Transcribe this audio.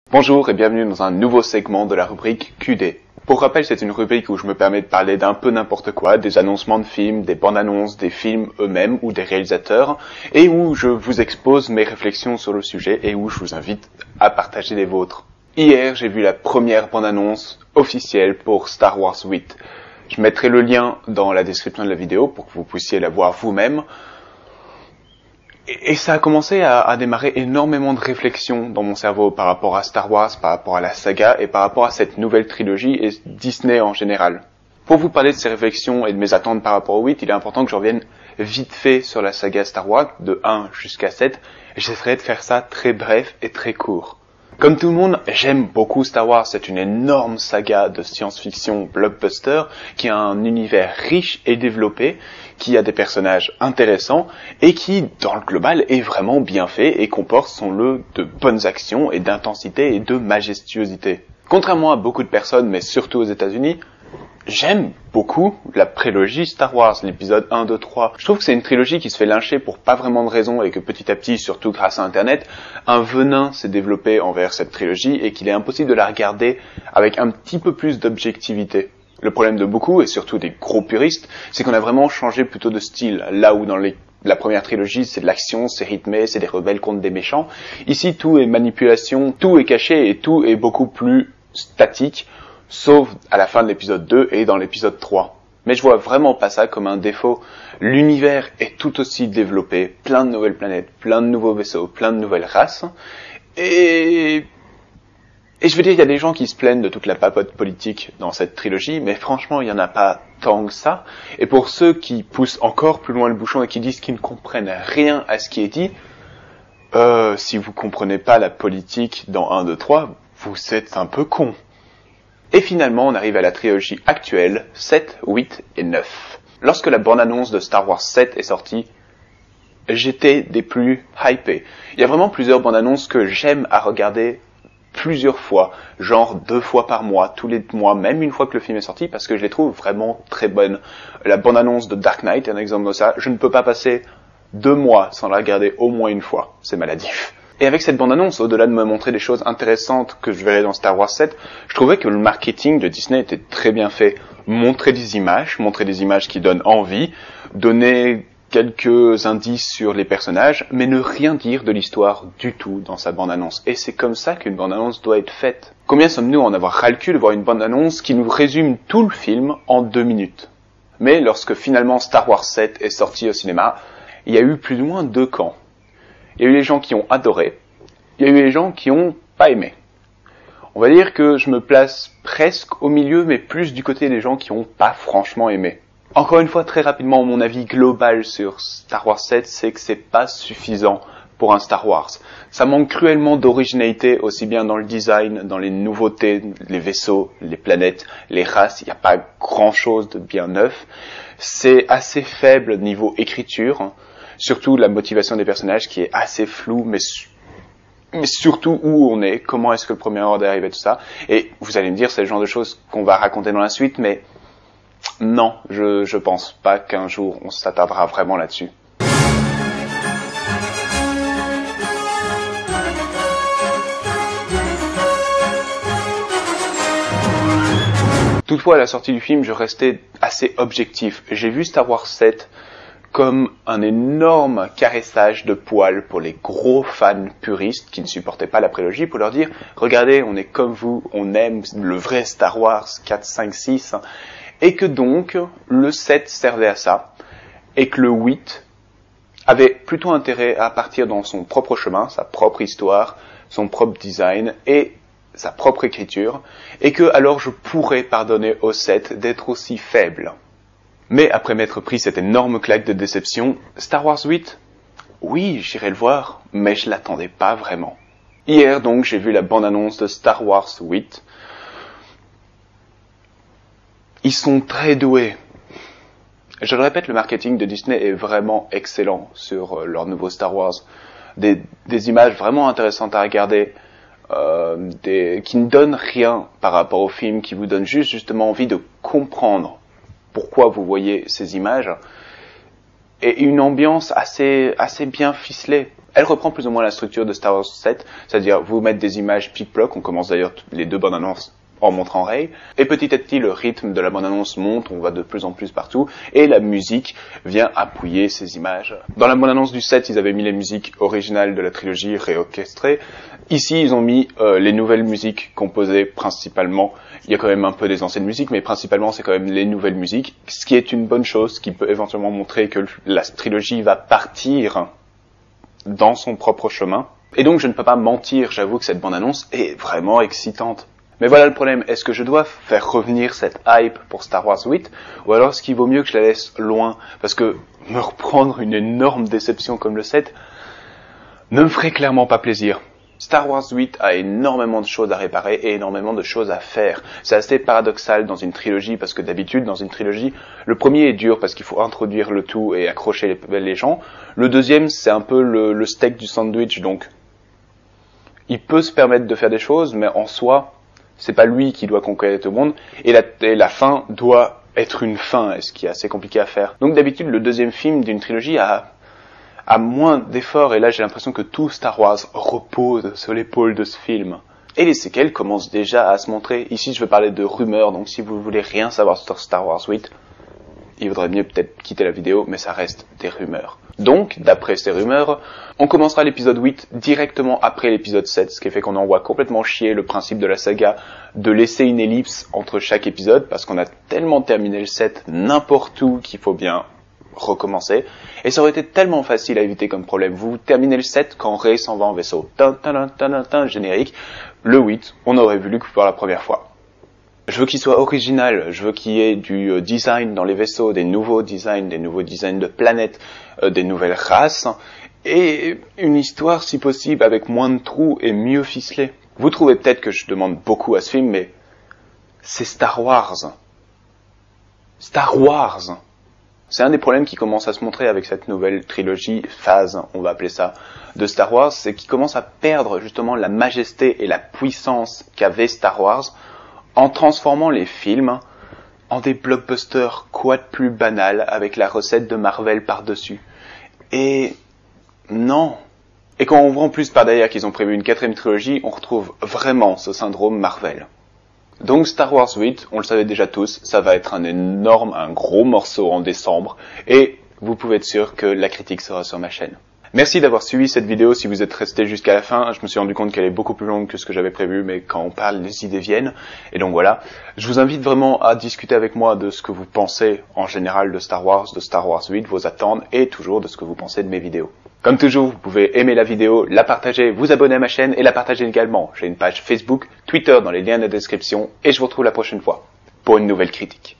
Bonjour et bienvenue dans un nouveau segment de la rubrique QD. Pour rappel, c'est une rubrique où je me permets de parler d'un peu n'importe quoi, des annoncements de films, des bandes annonces, des films eux-mêmes ou des réalisateurs, et où je vous expose mes réflexions sur le sujet et où je vous invite à partager les vôtres. Hier, j'ai vu la première bande annonce officielle pour Star Wars 8. Je mettrai le lien dans la description de la vidéo pour que vous puissiez la voir vous-même. Et ça a commencé à démarrer énormément de réflexions dans mon cerveau par rapport à Star Wars, par rapport à la saga et par rapport à cette nouvelle trilogie et Disney en général. Pour vous parler de ces réflexions et de mes attentes par rapport au 8, il est important que je revienne vite fait sur la saga Star Wars, de 1 jusqu'à 7, et j'essaierai de faire ça très bref et très court. Comme tout le monde, j'aime beaucoup Star Wars, c'est une énorme saga de science-fiction blockbuster qui a un univers riche et développé, qui a des personnages intéressants et qui, dans le global, est vraiment bien fait et comporte son lot de bonnes actions et d'intensité et de majestuosité. Contrairement à beaucoup de personnes, mais surtout aux États-Unis, j'aime beaucoup la prélogie Star Wars, l'épisode 1, 2, 3. Je trouve que c'est une trilogie qui se fait lyncher pour pas vraiment de raison et que petit à petit, surtout grâce à Internet, un venin s'est développé envers cette trilogie et qu'il est impossible de la regarder avec un petit peu plus d'objectivité. Le problème de beaucoup, et surtout des gros puristes, c'est qu'on a vraiment changé plutôt de style. Là où dans la première trilogie, c'est de l'action, c'est rythmé, c'est des rebelles contre des méchants. Ici, tout est manipulation, tout est caché et tout est beaucoup plus statique, sauf à la fin de l'épisode 2 et dans l'épisode 3. Mais je vois vraiment pas ça comme un défaut. L'univers est tout aussi développé, plein de nouvelles planètes, plein de nouveaux vaisseaux, plein de nouvelles races. Et je veux dire, il y a des gens qui se plaignent de toute la papote politique dans cette trilogie, mais franchement, il n'y en a pas tant que ça. Et pour ceux qui poussent encore plus loin le bouchon et qui disent qu'ils ne comprennent rien à ce qui est dit, si vous comprenez pas la politique dans 1, 2, 3, vous êtes un peu con. Et finalement, on arrive à la trilogie actuelle, 7, 8 et 9. Lorsque la bande-annonce de Star Wars 7 est sortie, j'étais des plus hypés. Il y a vraiment plusieurs bandes-annonces que j'aime à regarder plusieurs fois, genre 2 fois par mois, tous les mois, même une fois que le film est sorti, parce que je les trouve vraiment très bonnes. La bande-annonce de Dark Knight est un exemple de ça. Je ne peux pas passer 2 mois sans la regarder au moins une fois. C'est maladif. Et avec cette bande-annonce, au-delà de me montrer des choses intéressantes que je verrai dans Star Wars 7, je trouvais que le marketing de Disney était très bien fait. Montrer des images qui donnent envie, donner quelques indices sur les personnages, mais ne rien dire de l'histoire du tout dans sa bande-annonce. Et c'est comme ça qu'une bande-annonce doit être faite. Combien sommes-nous à en avoir ras le cul de voir une bande-annonce qui nous résume tout le film en 2 minutes? Mais lorsque finalement Star Wars 7 est sorti au cinéma, il y a eu plus ou moins 2 camps. Il y a eu les gens qui ont adoré, il y a eu les gens qui ont pas aimé. On va dire que je me place presque au milieu, mais plus du côté des gens qui ont pas franchement aimé. Encore une fois, très rapidement, mon avis global sur Star Wars 7, c'est que c'est pas suffisant pour un Star Wars. Ça manque cruellement d'originalité, aussi bien dans le design, dans les nouveautés, les vaisseaux, les planètes, les races, il n'y a pas grand chose de bien neuf. C'est assez faible niveau écriture, surtout la motivation des personnages qui est assez floue, mais surtout où on est, comment est-ce que le premier ordre est arrivé, tout ça. Et vous allez me dire, c'est le genre de choses qu'on va raconter dans la suite, mais non, je pense pas qu'un jour on s'attardera vraiment là-dessus. Toutefois, à la sortie du film, je restais assez objectif. J'ai vu Star Wars 7 comme un énorme caressage de poils pour les gros fans puristes qui ne supportaient pas la prélogie, pour leur dire « Regardez, on est comme vous, on aime le vrai Star Wars 4, 5, 6... » Et que donc, le 7 servait à ça, et que le 8 avait plutôt intérêt à partir dans son propre chemin, sa propre histoire, son propre design et sa propre écriture, et que alors je pourrais pardonner au 7 d'être aussi faible. Mais après m'être pris cette énorme claque de déception, Star Wars 8, oui, j'irai le voir, mais je l'attendais pas vraiment. Hier donc, j'ai vu la bande-annonce de Star Wars 8, ils sont très doués. Je le répète, le marketing de Disney est vraiment excellent sur leur nouveau Star Wars. Des images vraiment intéressantes à regarder, qui ne donnent rien par rapport au film, qui vous donnent justement envie de comprendre pourquoi vous voyez ces images. et une ambiance assez bien ficelée. Elle reprend plus ou moins la structure de Star Wars 7, c'est-à-dire vous mettre des images pic-bloc, on commence d'ailleurs les deux bandes annonces en montrant Rey, et petit à petit le rythme de la bande-annonce monte, on va de plus en plus partout, et la musique vient appuyer ces images. Dans la bande-annonce du 7, ils avaient mis les musiques originales de la trilogie réorchestrées. Ici, ils ont mis les nouvelles musiques composées principalement. Il y a quand même un peu des anciennes musiques, mais principalement c'est quand même les nouvelles musiques, ce qui est une bonne chose, qui peut éventuellement montrer que la trilogie va partir dans son propre chemin. Et donc je ne peux pas mentir, j'avoue que cette bande-annonce est vraiment excitante. Mais voilà le problème, est-ce que je dois faire revenir cette hype pour Star Wars 8, ou alors est-ce qu'il vaut mieux que je la laisse loin, parce que me reprendre une énorme déception comme le 7 ne me ferait clairement pas plaisir. Star Wars 8 a énormément de choses à réparer et énormément de choses à faire. C'est assez paradoxal dans une trilogie, parce que d'habitude, dans une trilogie, le premier est dur parce qu'il faut introduire le tout et accrocher les gens. Le deuxième, c'est un peu le steak du sandwich, donc il peut se permettre de faire des choses, mais en soi, c'est pas lui qui doit conquérir tout le monde, et la fin doit être une fin, ce qui est assez compliqué à faire. Donc d'habitude, le deuxième film d'une trilogie a moins d'efforts, et là j'ai l'impression que tout Star Wars repose sur l'épaule de ce film. Et les séquelles commencent déjà à se montrer. Ici je veux parler de rumeurs, donc si vous voulez rien savoir sur Star Wars 8, il vaudrait mieux peut-être quitter la vidéo, mais ça reste des rumeurs. Donc, d'après ces rumeurs, on commencera l'épisode 8 directement après l'épisode 7, ce qui fait qu'on envoie complètement chier le principe de la saga de laisser une ellipse entre chaque épisode, parce qu'on a tellement terminé le 7 n'importe où qu'il faut bien recommencer, et ça aurait été tellement facile à éviter comme problème. Vous terminez le 7 quand Rey s'en va en vaisseau, générique, le 8, on aurait vu Luke pour la première fois. Je veux qu'il soit original, je veux qu'il y ait du design dans les vaisseaux, des nouveaux designs de planètes, des nouvelles races, et une histoire si possible avec moins de trous et mieux ficelée. Vous trouvez peut-être que je demande beaucoup à ce film, mais c'est Star Wars. Star Wars. C'est un des problèmes qui commence à se montrer avec cette nouvelle trilogie, phase, on va appeler ça, de Star Wars, c'est qu'il commence à perdre justement la majesté et la puissance qu'avait Star Wars, en transformant les films en des blockbusters quoi de plus banal avec la recette de Marvel par-dessus. Et non. Et quand on voit en plus par derrière qu'ils ont prévu une 4e trilogie, on retrouve vraiment ce syndrome Marvel. Donc Star Wars 8, on le savait déjà tous, ça va être un gros morceau en décembre, et vous pouvez être sûr que la critique sera sur ma chaîne. Merci d'avoir suivi cette vidéo. Si vous êtes resté jusqu'à la fin, je me suis rendu compte qu'elle est beaucoup plus longue que ce que j'avais prévu, mais quand on parle, les idées viennent. Et donc voilà, je vous invite vraiment à discuter avec moi de ce que vous pensez en général de Star Wars 8, vos attentes, et toujours de ce que vous pensez de mes vidéos. Comme toujours, vous pouvez aimer la vidéo, la partager, vous abonner à ma chaîne et la partager également. J'ai une page Facebook, Twitter dans les liens de la description, et je vous retrouve la prochaine fois pour une nouvelle critique.